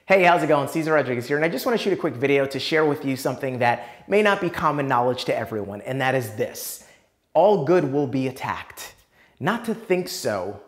Hey, how's it going? Cesar here, and I just want to shoot a quick video to share with you something that may not be common knowledge to everyone, and that is this. All good will be attacked. Not to think so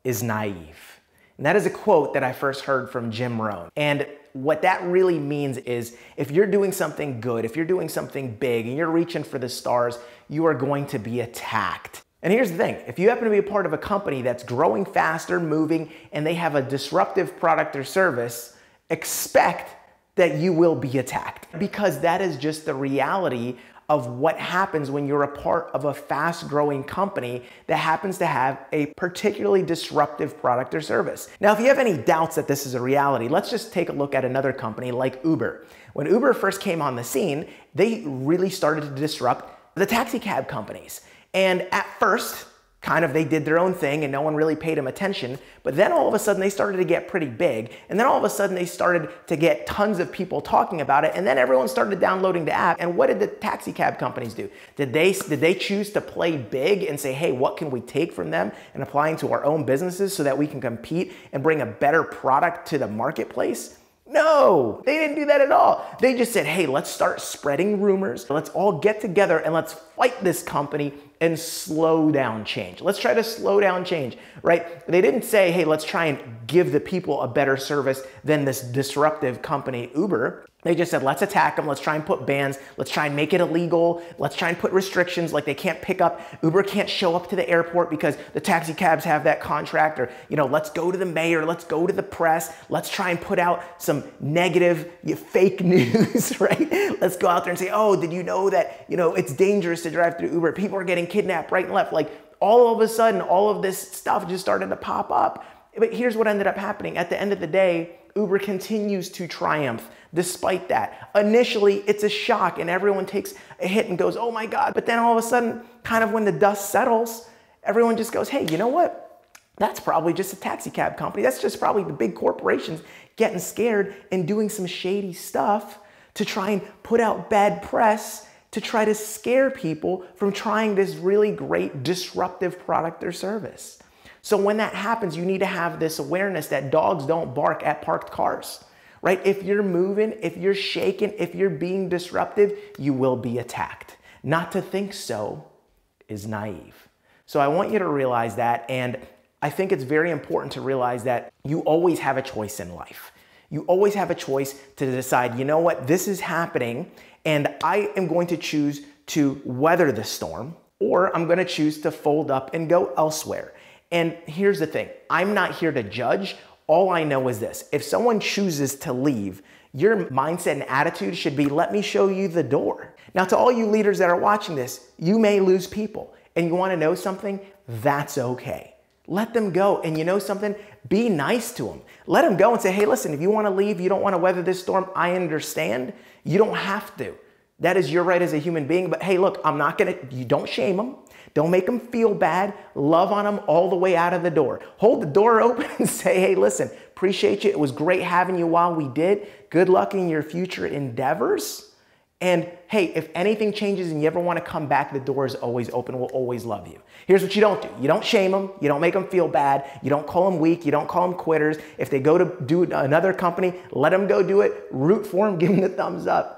is naive. And that is a quote that I first heard from Jim Rohn. And what that really means is if you're doing something good, if you're doing something big, and you're reaching for the stars, you are going to be attacked. And here's the thing, if you happen to be a part of a company that's growing faster, moving, and they have a disruptive product or service, expect that you will be attacked, because that is just the reality of what happens when you're a part of a fast-growing company that happens to have a particularly disruptive product or service. Now, if you have any doubts that this is a reality, let's just take a look at another company like Uber. When Uber first came on the scene, they really started to disrupt the taxi cab companies. And at first, they did their own thing and no one really paid them attention. But then all of a sudden they started to get pretty big. And then all of a sudden they started to get tons of people talking about it. And then everyone started downloading the app. And what did the taxi cab companies do? Did they choose to play big and say, hey, what can we take from them and apply into our own businesses so that we can compete and bring a better product to the marketplace? No, they didn't do that at all. They just said, hey, let's start spreading rumors. Let's all get together and let's fight this company and slow down change. Let's try to slow down change, right? They didn't say, hey, let's try and give the people a better service than this disruptive company, Uber. They just said, let's attack them. Let's try and put bans. Let's try and make it illegal. Let's try and put restrictions like they can't pick up. Uber can't show up to the airport because the taxi cabs have that contract, or, let's go to the mayor. Let's go to the press. Let's try and put out some negative fake news, right? Let's go out there and say, oh, did you know that, it's dangerous to drive through Uber? People are getting kidnapped right and left. Like all of a sudden, all of this stuff just started to pop up. But here's what ended up happening. At the end of the day, Uber continues to triumph despite that. Initially, it's a shock and everyone takes a hit and goes, oh my God. But then all of a sudden, when the dust settles, everyone just goes, hey, you know what? That's probably just a taxi cab company. That's just probably the big corporations getting scared and doing some shady stuff to try and put out bad press to try to scare people from trying this really great disruptive product or service. So when that happens, you need to have this awareness that dogs don't bark at parked cars, right? If you're moving, if you're shaking, if you're being disruptive, you will be attacked. Not to think so is naive. So I want you to realize that, and I think it's very important to realize that you always have a choice in life. You always have a choice to decide, you know what, this is happening, and I am going to choose to weather the storm, or I'm going to choose to fold up and go elsewhere. And here's the thing, I'm not here to judge. All I know is this, if someone chooses to leave, your mindset and attitude should be, let me show you the door. Now, to all you leaders that are watching this, you may lose people, and you want to know something? That's okay. Let them go, and you know something? Be nice to them. Let them go and say, hey, listen, if you want to leave, you don't want to weather this storm, I understand. You don't have to. That is your right as a human being, but hey, look, you don't shame them. Don't make them feel bad. Love on them all the way out of the door. Hold the door open and say, hey, listen, appreciate you. It was great having you while we did. Good luck in your future endeavors. And hey, if anything changes and you ever want to come back, the door is always open. We'll always love you. Here's what you don't do. You don't shame them. You don't make them feel bad. You don't call them weak. You don't call them quitters. If they go to do another company, let them go do it. Root for them. Give them the thumbs up.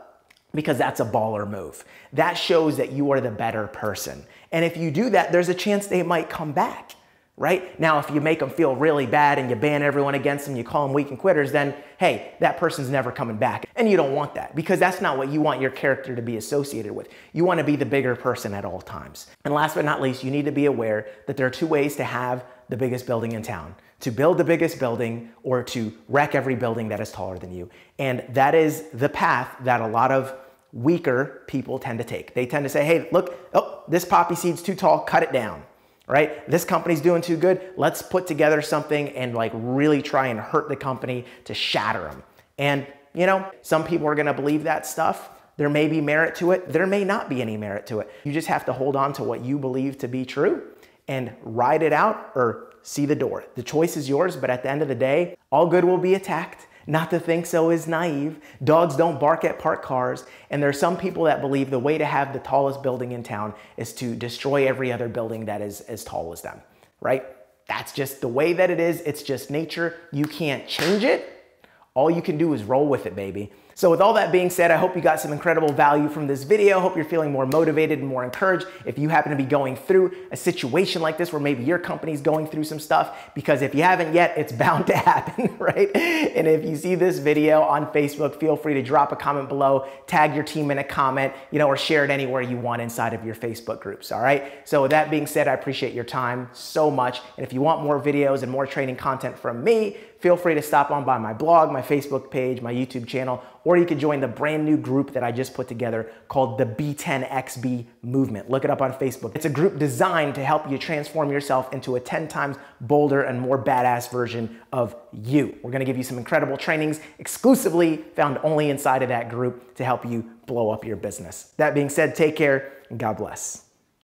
Because that's a baller move. That shows that you are the better person. And if you do that, there's a chance they might come back, right? Now, if you make them feel really bad and you ban everyone against them, you call them weak and quitters, then hey, that person's never coming back. And you don't want that, because that's not what you want your character to be associated with. You want to be the bigger person at all times. And last but not least, you need to be aware that there are two ways to have the biggest building in town: to build the biggest building or to wreck every building that is taller than you. And that is the path that a lot of weaker people tend to take. They tend to say, hey, look, oh, this poppy seed's too tall, cut it down, right? This company's doing too good. Let's put together something and really try and hurt the company to shatter them. And some people are gonna believe that stuff. There may be merit to it. There may not be any merit to it. You just have to hold on to what you believe to be true and ride it out or see the door. The choice is yours, but at the end of the day, all good will be attacked. Not to think so is naive. Dogs don't bark at parked cars. And there are some people that believe the way to have the tallest building in town is to destroy every other building that is as tall as them, right? That's just the way that it is. It's just nature. You can't change it. All you can do is roll with it, baby. So with all that being said, I hope you got some incredible value from this video. Hope you're feeling more motivated and more encouraged if you happen to be going through a situation like this where maybe your company's going through some stuff, because if you haven't yet, it's bound to happen, right? And if you see this video on Facebook, feel free to drop a comment below, tag your team in a comment, or share it anywhere you want inside of your Facebook groups, all right? So with that being said, I appreciate your time so much. And if you want more videos and more training content from me, feel free to stop on by my blog, my Facebook page, my YouTube channel, or you can join the brand new group that I just put together called the B10XB Movement. Look it up on Facebook. It's a group designed to help you transform yourself into a 10 times bolder and more badass version of you. We're gonna give you some incredible trainings exclusively found only inside of that group to help you blow up your business. That being said, take care and God bless.